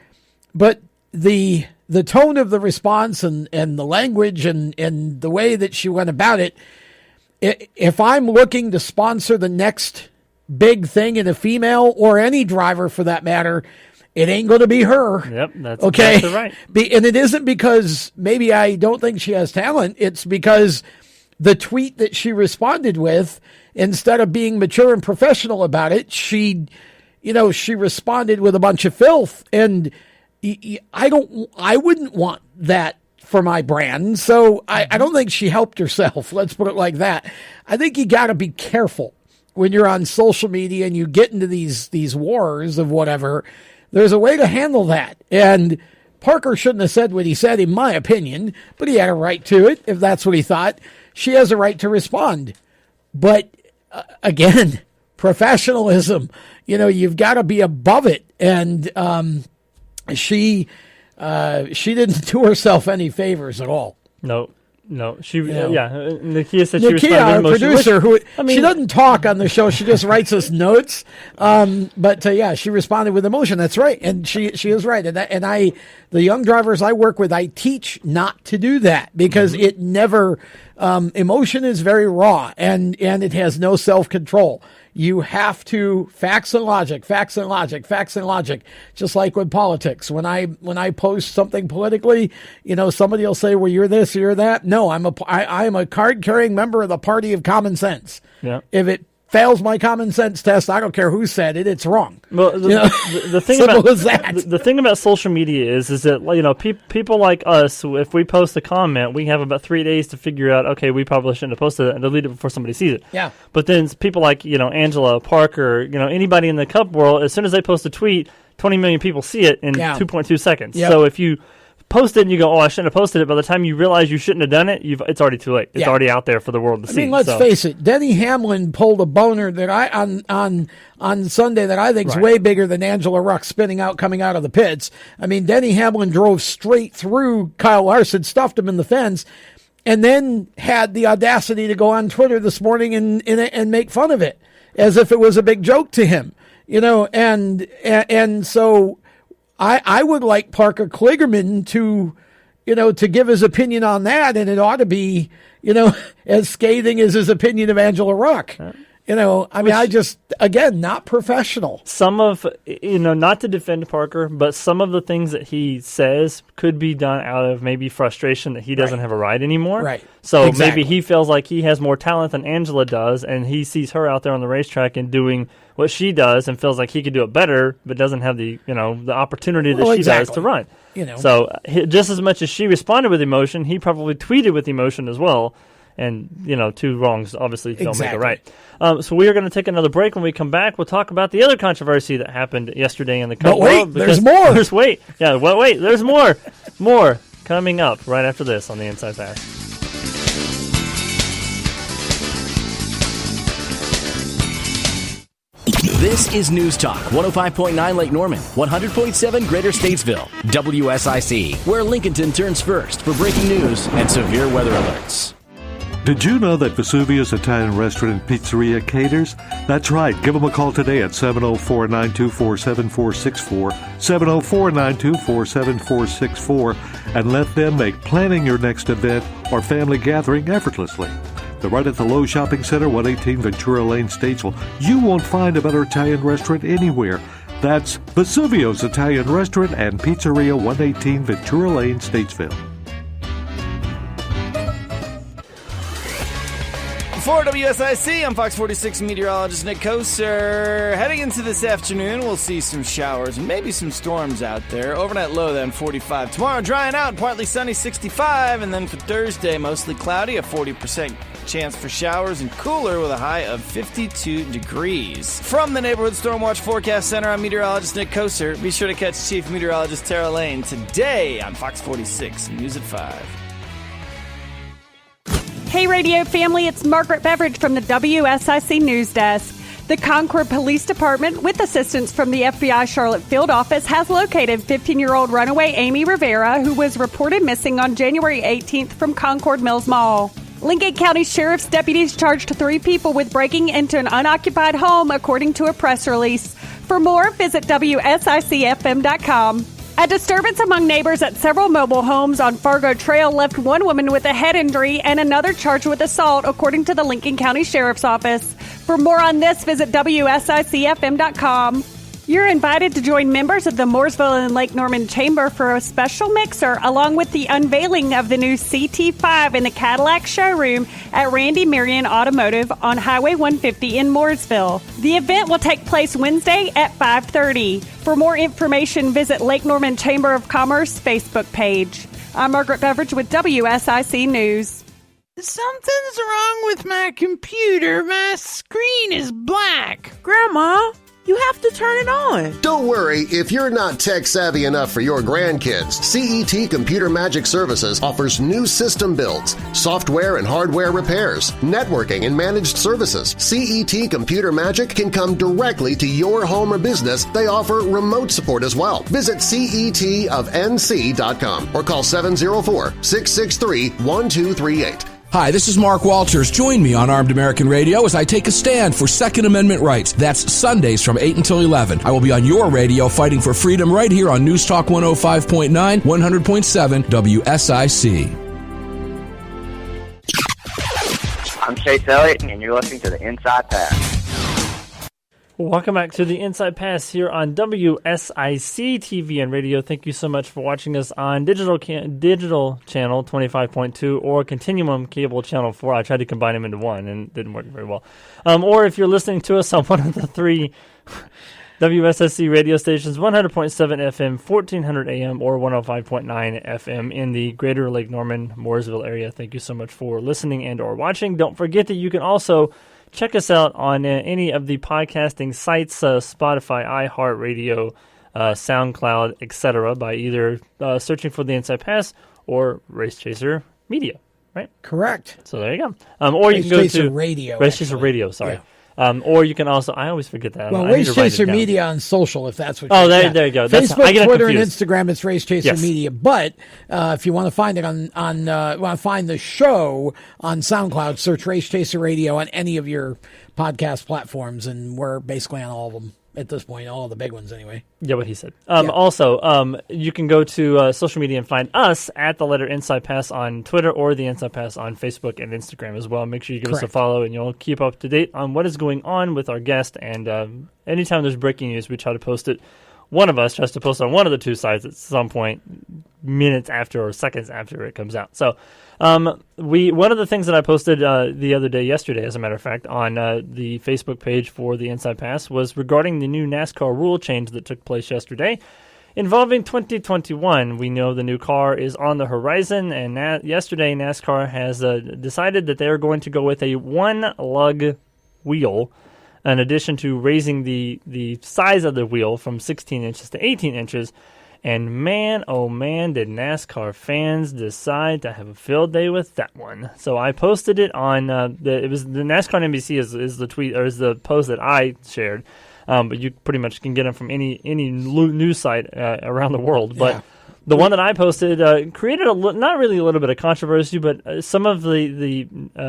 But the tone of the response and the language and the way that she went about it, if I'm looking to sponsor the next big thing in a female or any driver for that matter, it ain't going to be her. Yep, that's okay. Exactly right. And it isn't because maybe I don't think she has talent. It's because the tweet that she responded with, instead of being mature and professional about it, she responded with a bunch of filth. And I wouldn't want that for my brand. So I don't think she helped herself. Let's put it like that. I think you got to be careful when you're on social media and you get into these wars of whatever. There's a way to handle that. And Parker shouldn't have said what he said, in my opinion, but he had a right to it if that's what he thought. She has a right to respond. But again, professionalism, you've got to be above it. And she didn't do herself any favors at all. No. Nakia said Nakia, she our responded producer, she doesn't talk on the show. She just writes us notes. But she responded with emotion. That's right, and she is right. And the young drivers I work with, I teach not to do that because it never. Emotion is very raw, and it has no self-control. You have to facts and logic, just like with politics. When I post something politically, somebody will say, well, you're this, you're that. No, I am a card-carrying member of the party of common sense. Yeah. If it fails my common sense test, I don't care who said it, it's wrong. Well, the thing about social media is that people like us, if we post a comment, we have about 3 days to figure out, okay, we probably shouldn't have posted it and delete it before somebody sees it. Yeah. But then people like Angela, Parker, anybody in the Cup world, as soon as they post a tweet, 20 million people see it in 2.2 seconds. Yep. So if you post it and you go, I shouldn't have posted it. By the time you realize you shouldn't have done it, it's already too late. It's already out there for the world to see. Let's face it. Denny Hamlin pulled a boner that on Sunday that I think is way bigger than Angela Ruck coming out of the pits. Denny Hamlin drove straight through Kyle Larson, stuffed him in the fence, and then had the audacity to go on Twitter this morning and make fun of it as if it was a big joke to him. And so I would like Parker Kligerman to give his opinion on that, and it ought to be, as scathing as his opinion of Angela Ruck. I just, again, not professional. Some of, not to defend Parker, but some of the things that he says could be done out of maybe frustration that he doesn't have a ride anymore. Right. So maybe he feels like he has more talent than Angela does, and he sees her out there on the racetrack and doing what she does and feels like he could do it better, but doesn't have the, the opportunity that she does to run. So just as much as she responded with emotion, he probably tweeted with emotion as well. And, two wrongs obviously don't make it right. So we are going to take another break. When we come back, we'll talk about the other controversy that happened yesterday in the Cup world. There's more. There's more. More coming up right after this on the Inside Pass. This is News Talk 105.9 Lake Norman, 100.7 Greater Statesville, WSIC, where Lincolnton turns first for breaking news and severe weather alerts. Did you know that Vesuvius Italian Restaurant and Pizzeria caters? That's right. Give them a call today at 704-924-7464, 704-924-7464, and let them make planning your next event or family gathering effortlessly. They're right at the Lowe Shopping Center, 118 Ventura Lane, Statesville. You won't find a better Italian restaurant anywhere. That's Vesuvius Italian Restaurant and Pizzeria, 118 Ventura Lane, Statesville. For WSIC, I'm Fox 46 meteorologist Nick Koser. Heading into this afternoon, we'll see some showers and maybe some storms out there. Overnight low then 45. Tomorrow drying out, partly sunny 65. And then for Thursday, mostly cloudy, a 40% chance for showers and cooler with a high of 52 degrees. From the Neighborhood Stormwatch Forecast Center, I'm meteorologist Nick Koser. Be sure to catch Chief Meteorologist Tara Lane today on Fox 46 News at 5. Hey, radio family, it's Margaret Beveridge from the WSIC News Desk. The Concord Police Department, with assistance from the FBI Charlotte Field Office, has located 15-year-old runaway Amy Rivera, who was reported missing on January 18th from Concord Mills Mall. Lincoln County Sheriff's deputies charged 3 people with breaking into an unoccupied home, according to a press release. For more, visit WSICFM.com. A disturbance among neighbors at several mobile homes on Fargo Trail left one woman with a head injury and another charged with assault, according to the Lincoln County Sheriff's Office. For more on this, visit WSICFM.com. You're invited to join members of the Mooresville and Lake Norman Chamber for a special mixer, along with the unveiling of the new CT5 in the Cadillac showroom at Randy Marion Automotive on Highway 150 in Mooresville. The event will take place Wednesday at 5:30. For more information, visit Lake Norman Chamber of Commerce Facebook page. I'm Margaret Beveridge with WSIC News. Something's wrong with my computer. My screen is black. Grandma, you have to turn it on. Don't worry if you're not tech savvy enough for your grandkids. CET Computer Magic Services offers new system builds, software and hardware repairs, networking and managed services. CET Computer Magic can come directly to your home or business. They offer remote support as well. Visit cetofnc.com or call 704-663-1238. Hi, this is Mark Walters. Join me on Armed American Radio as I take a stand for Second Amendment rights. That's Sundays from 8 until 11. I will be on your radio fighting for freedom right here on News Talk 105.9, 100.7 WSIC. I'm Chase Elliott, and you're listening to the Inside Pass. Welcome back to the Inside Pass here on WSIC TV and radio. Thank you so much for watching us on digital channel 25.2 or Continuum cable channel 4. I tried to combine them into one and it didn't work very well. Or if you're listening to us on one of the three WSIC radio stations, 100.7 FM, 1400 AM, or 105.9 FM in the greater Lake Norman, Mooresville area. Thank you so much for listening and or watching. Don't forget that you can also check us out on any of the podcasting sites, Spotify, iHeartRadio, SoundCloud, etc., by either searching for the Inside Pass or Race Chaser Media, right? Correct. So there you go. Or you can go Chaser to Radio, Race Chaser Radio, sorry. Yeah. Or you can also, I always forget that. Well, I need Race to write it Chaser down. Media on social, if that's what Oh, you're there you go. That's, Facebook, I get Twitter, and confused. Instagram, it's Race Chaser Yes. Media. But if you want to find it want to find the show on SoundCloud, search Race Chaser Radio on any of your podcast platforms, and we're basically on all of them at this point, all of the big ones anyway. Yeah, what he said. Also, you can go to social media and find us at the letter Inside Pass on Twitter or the Inside Pass on Facebook and Instagram as well. Make sure you give us a follow, and you'll keep up to date on what is going on with our guest. And anytime there's breaking news, we try to post it. One of us tries to post on one of the two sites at some point, minutes after or seconds after it comes out. So one of the things that I posted the other day, yesterday, as a matter of fact, on the Facebook page for the Inside Pass was regarding the new NASCAR rule change that took place yesterday involving 2021. We know the new car is on the horizon, and yesterday NASCAR has decided that they are going to go with a one-lug wheel, in addition to raising the size of the wheel from 16 inches to 18 inches. And man, oh man, did NASCAR fans decide to have a field day with that one. So I posted it on it was the NASCAR NBC is the tweet, or is the post that I shared. But you pretty much can get them from any news site around the world. But the one that I posted created not really a little bit of controversy, but some of the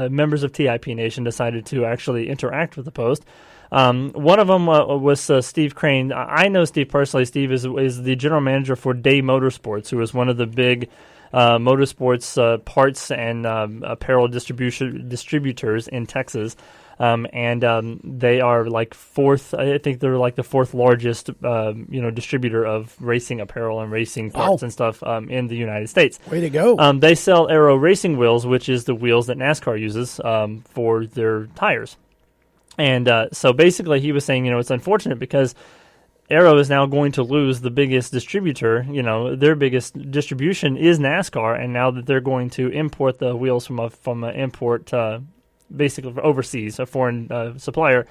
members of TIP Nation decided to actually interact with the post. One of them was Steve Crane. I know Steve personally. Steve is the general manager for Day Motorsports, who is one of the big motorsports parts and apparel distributors in Texas. And they are like fourth. I think they're like the fourth largest, distributor of racing apparel and racing parts and stuff in the United States. Way to go! They sell Aero racing wheels, which is the wheels that NASCAR uses for their tires. And so basically, he was saying, it's unfortunate because Aero is now going to lose the biggest distributor. Their biggest distribution is NASCAR, and now that they're going to import the wheels from an import. Basically overseas, a foreign supplier,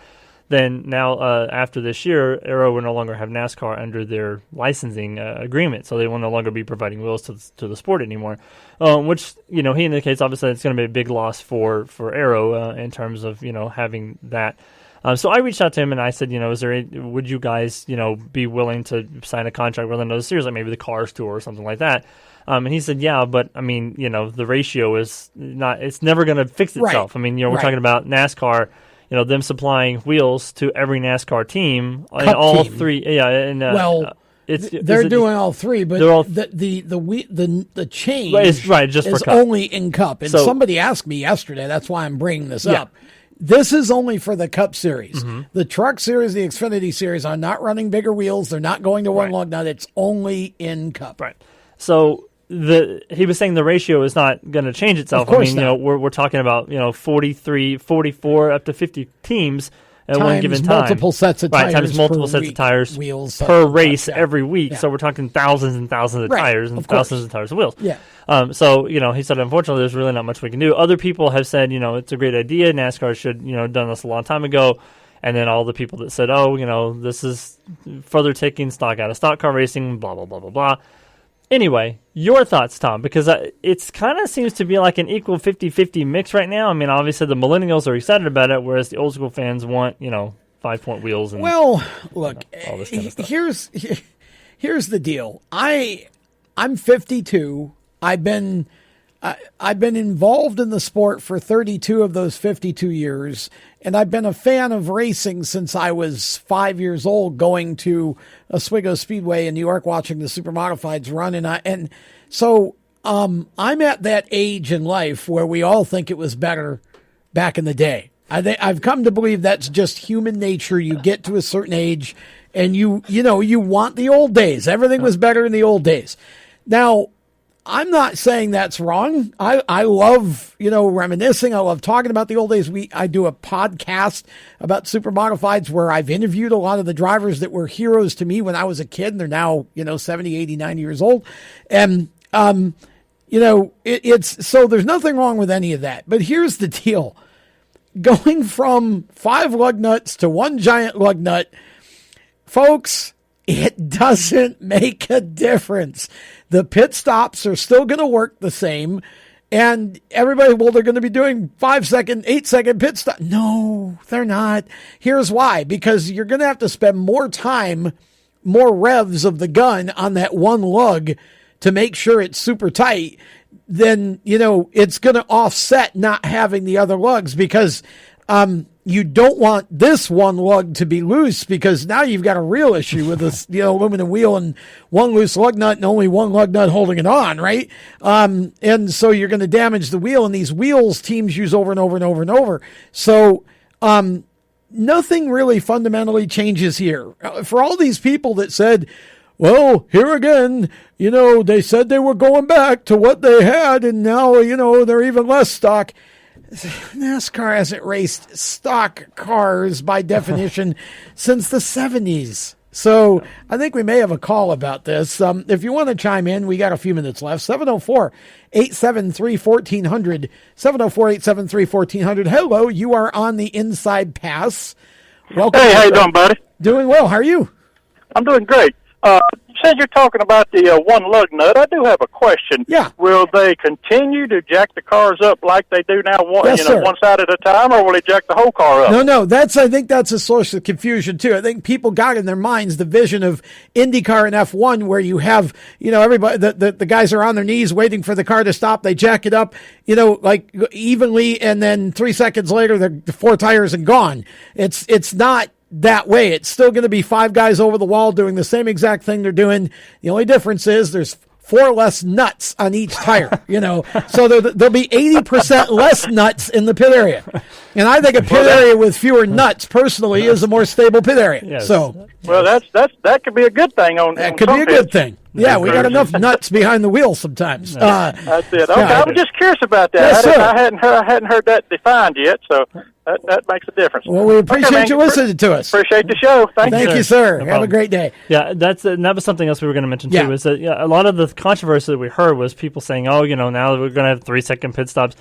then now after this year, Aero will no longer have NASCAR under their licensing agreement, so they will no longer be providing wheels to the sport anymore, which, he indicates obviously it's going to be a big loss for Aero in terms of, having that. So I reached out to him and I said, would you guys, be willing to sign a contract with another series, like maybe the Cars Tour or something like that? And he said, yeah, but I mean, the ratio is not, it's never going to fix itself. Right. I mean, we're talking about NASCAR, them supplying wheels to every NASCAR team, all team. Three. Yeah. And, they're doing all three, but the change is only in Cup. And somebody asked me yesterday, that's why I'm bringing this up. This is only for the Cup Series. Mm-hmm. The Truck Series, the Xfinity Series are not running bigger wheels. They're not going to one lug nut. It's only in Cup. Right. So he was saying the ratio is not going to change itself. Of course not. We're talking about 43, 44, up to 50 teams at one given time. Multiple sets of tires. Times multiple sets of tires wheels per race every week. Yeah. So we're talking thousands and thousands of tires and thousands of tires of wheels. Yeah. So, he said, unfortunately, there's really not much we can do. Other people have said, it's a great idea. NASCAR should, have done this a long time ago. And then all the people that said, this is further taking stock out of stock car racing, blah, blah, blah, blah, blah. Anyway, your thoughts, Tom, because it's kind of seems to be like an equal 50-50 mix right now. I mean, obviously the millennials are excited about it, whereas the old school fans want, 5-point wheels and look, all this kind of stuff. Here's the deal. I'm 52. I've been involved in the sport for 32 of those 52 years, and I've been a fan of racing since I was 5 years old, going to Oswego Speedway in New York, watching the Supermodifieds run. So I'm at that age in life where we all think it was better back in the day. I've come to believe that's just human nature. You get to a certain age, and you want the old days. Everything was better in the old days. Now, I'm not saying that's wrong. I love, reminiscing. I love talking about the old days. I do a podcast about Supermodifieds where I've interviewed a lot of the drivers that were heroes to me when I was a kid, and they're now, 70, 80, 90 years old. And, it's so there's nothing wrong with any of that. But here's the deal. Going from 5 lug nuts to 1 giant lug nut, folks, it doesn't make a difference. The pit stops are still going to work the same. And everybody, they're going to be doing 5-second, 8-second pit stop. No, they're not. Here's why. Because you're going to have to spend more time, more revs of the gun on that one lug to make sure it's super tight. Then, it's going to offset not having the other lugs, because you don't want this one lug to be loose, because now you've got a real issue with this, aluminum wheel and one loose lug nut and only one lug nut holding it on, right? And so you're going to damage the wheel, and these wheels teams use over and over and over and over. So nothing really fundamentally changes here. For all these people that said, well, here again, they said they were going back to what they had, and now, they're even less stock. NASCAR hasn't raced stock cars by definition since the 70s. So I think we may have a call about this. If you want to chime in, we got a few minutes left. 704-873-1400. 704-873-1400. Hello, you are on the Inside Pass. Welcome. Hey, how you doing, buddy? Doing well. How are you? I'm doing great. Since you're talking about the one lug nut, I do have a question. Yeah. Will they continue to jack the cars up like they do now, one side at a time, or will they jack the whole car up? No. I think that's a source of confusion too. I think people got in their minds the vision of IndyCar and F1, where you have, everybody, the guys are on their knees waiting for the car to stop. They jack it up, like evenly, and then 3 seconds later, the 4 tires and gone. It's not that way. It's still going to be 5 guys over the wall doing the same exact thing they're doing. The only difference is there's 4 less nuts on each tire, so there'll be 80% less nuts in the pit area. And I think a pit area with fewer nuts personally is a more stable pit area. Yes. So, that could be a good thing that could be a good thing. Yeah, we got enough nuts behind the wheel sometimes. That's it. Okay, I was just curious about that. Yes, I hadn't heard that defined yet, so that makes a difference. Well, we appreciate you listening to us. Appreciate the show. Thank you, sir. No Have a great day. Yeah, that was something else we were going to mention too. Is that a lot of the controversy that we heard was people saying, "Oh, now we're going to have 3-second pit stops."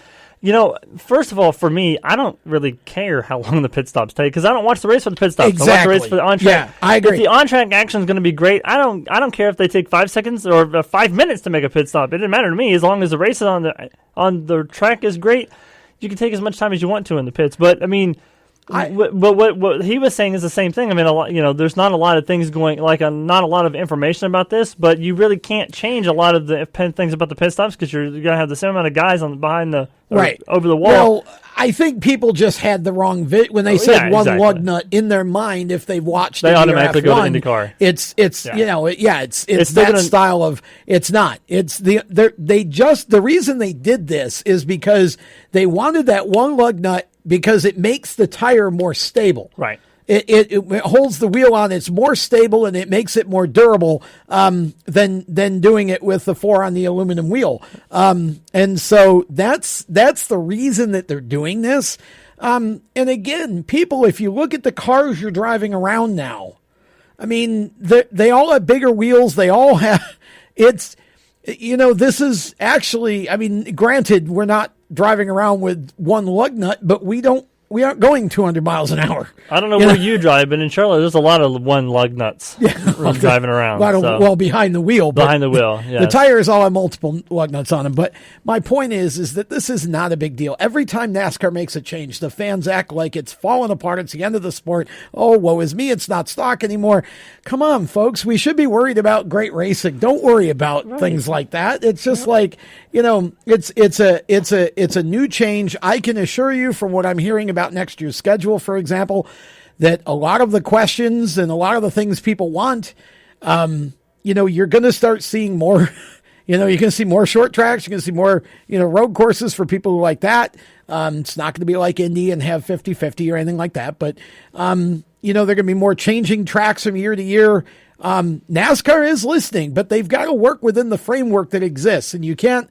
First of all, for me, I don't really care how long the pit stops take, because I don't watch the race for the pit stops. Exactly. I watch the race for the on-track. Yeah, I agree. If the on-track action is going to be great, I don't care if they take 5 seconds or 5 minutes to make a pit stop. It doesn't matter to me as long as the race on the track is great. You can take as much time as you want to in the pits. But I mean, what he was saying is the same thing. I mean, there's not a lot of things going, not a lot of information about this, but you really can't change a lot of the things about the pit stops, because you're going to have the same amount of guys behind the over the wall. Well, I think people just had the wrong when they said one lug nut in their mind. If they've watched, they automatically go to IndyCar. It's that style of. It's not. It's the reason they did this is because they wanted that one lug nut, because it makes the tire more stable. Right. It holds the wheel on. It's more stable, and it makes it more durable than doing it with the 4 on the aluminum wheel. And so that's the reason that they're doing this. And again, people, if you look at the cars you're driving around now, I mean, they all have bigger wheels. They all have, this is actually, I mean, granted, we're not driving around with one lug nut, but we aren't going 200 miles an hour. I don't know where you drive, but in Charlotte, there's a lot of one lug nuts driving around. Well, behind the wheel. Behind the wheel, yes. The tires all have multiple lug nuts on them. But my point is that this is not a big deal. Every time NASCAR makes a change, the fans act like it's falling apart. It's the end of the sport. Oh, woe is me. It's not stock anymore. Come on, folks. We should be worried about great racing. Don't worry about things like that. It's just like, it's a new change. I can assure you from what I'm hearing about next year's schedule, for example, that a lot of the questions and a lot of the things people want, you're going to start seeing more, you're going to see more short tracks. You're going to see more, road courses for people who like that. It's not going to be like Indy and have 50-50 or anything like that. But, there are going to be more changing tracks from year to year. NASCAR is listening, but they've got to work within the framework that exists. And you can't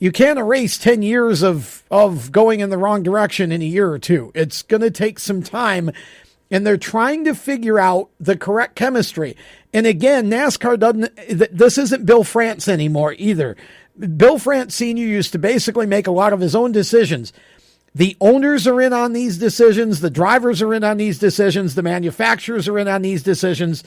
erase 10 years of going in the wrong direction in a year or two. It's going to take some time, and they're trying to figure out the correct chemistry. And again, NASCAR this isn't Bill France anymore either. Bill France Sr. used to basically make a lot of his own decisions. The owners are in on these decisions. The drivers are in on these decisions. The manufacturers are in on these decisions.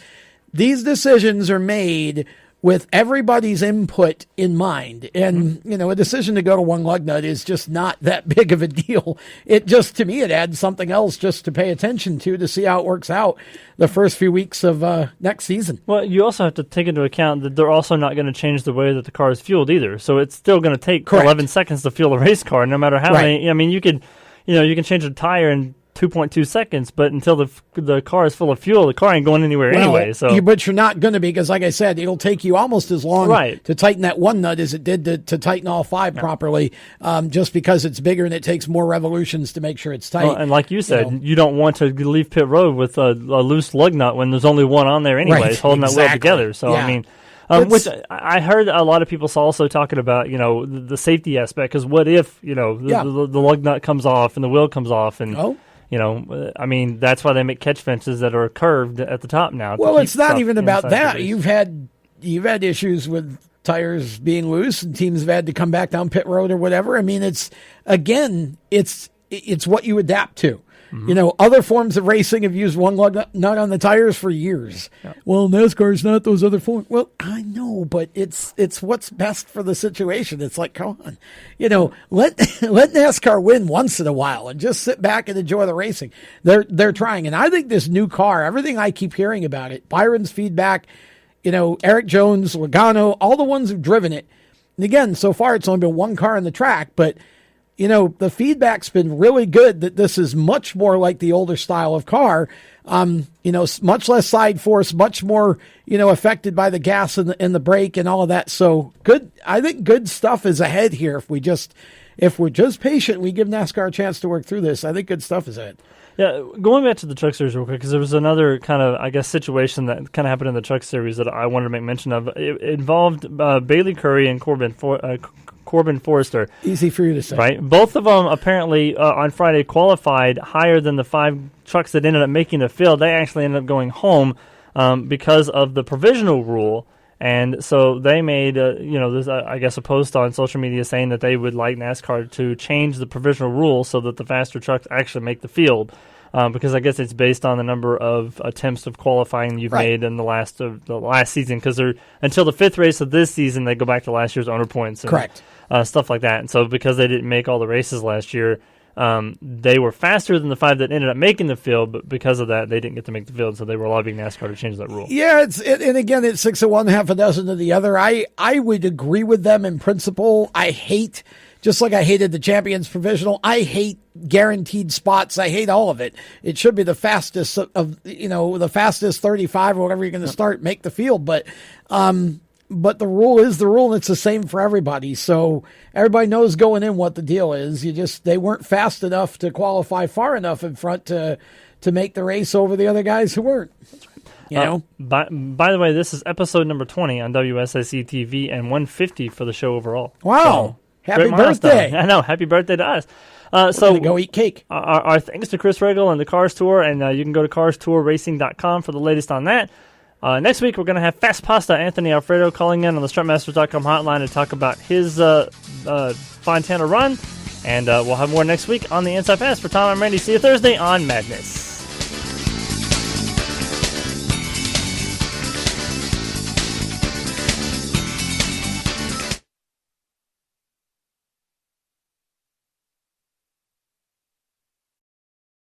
These decisions are made with everybody's input in mind. And, a decision to go to one lug nut is just not that big of a deal. To me, it adds something else just to pay attention to see how it works out the first few weeks of next season. Well, you also have to take into account that they're also not going to change the way that the car is fueled either. So it's still going to take 11 seconds to fuel a race car, no matter how many. I mean, you can change a tire in 2.2 seconds, but until the car is full of fuel, the car ain't going anywhere anyway. So, but you're not going to be, because like I said, it'll take you almost as long to tighten that one nut as it did to tighten all five properly, just because it's bigger and it takes more revolutions to make sure it's tight. Well, and like you said, you don't want to leave pit road with a loose lug nut when there's only one on there anyways, holding that wheel together. So, I mean, which I heard a lot of people also talking about, the safety aspect, because what if, the lug nut comes off and the wheel comes off and... I mean, that's why they make catch fences that are curved at the top now. Well, it's not even about that. You've had issues with tires being loose, and teams have had to come back down pit road or whatever. I mean, it's what you adapt to. Mm-hmm. Other forms of racing have used one lug nut on the tires for years. Yeah. Well, NASCAR's not those other forms. Well, I know, but it's what's best for the situation. It's like, come on, let NASCAR win once in a while and just sit back and enjoy the racing. They're trying, and I think this new car, everything I keep hearing about it, Byron's feedback, Eric Jones, Logano, all the ones who've driven it. And again, so far it's only been one car on the track, but the feedback's been really good that this is much more like the older style of car, much less side force, much more, affected by the gas and the brake and all of that. So good. I think good stuff is ahead here. If we're just patient, we give NASCAR a chance to work through this. I think good stuff is ahead. Yeah, going back to the Truck Series real quick, because there was another kind of, situation that kind of happened in the Truck Series that I wanted to make mention of. It involved Bailey Curry and Corbin Forrester. Easy for you to say. Right? Both of them apparently on Friday qualified higher than the 5 trucks that ended up making the field. They actually ended up going home because of the provisional rule. And so they made, a post on social media saying that they would like NASCAR to change the provisional rule so that the faster trucks actually make the field. Because I guess it's based on the number of attempts of qualifying you've made in the last season. Because until the 5th race of this season, they go back to last year's owner points and stuff like that. And so because they didn't make all the races last year, they were faster than the 5 that ended up making the field, but because of that, they didn't get to make the field, so they were lobbying NASCAR to change that rule. Yeah, and again, it's 6 of one, half a dozen of the other. I would agree with them in principle. Just like I hated the Champions Provisional, I hate guaranteed spots. I hate all of it. It should be the fastest the fastest 35 or whatever you're going to start, make the field. But the rule is the rule, and it's the same for everybody. So everybody knows going in what the deal is. They weren't fast enough to qualify far enough in front to make the race over the other guys who weren't. By the way, this is episode number 20 on WSIC TV and 150 for the show overall. Wow. So, happy birthday. I know. Happy birthday to us. So go eat cake. Our thanks to Chris Ragle and the Cars Tour, and you can go to carstourracing.com for the latest on that. Next week, we're going to have Fast Pasta Anthony Alfredo calling in on the strutmasters.com hotline to talk about his Fontana run. And we'll have more next week on the Inside Pass. For Tom, I'm Randy. See you Thursday on Madness.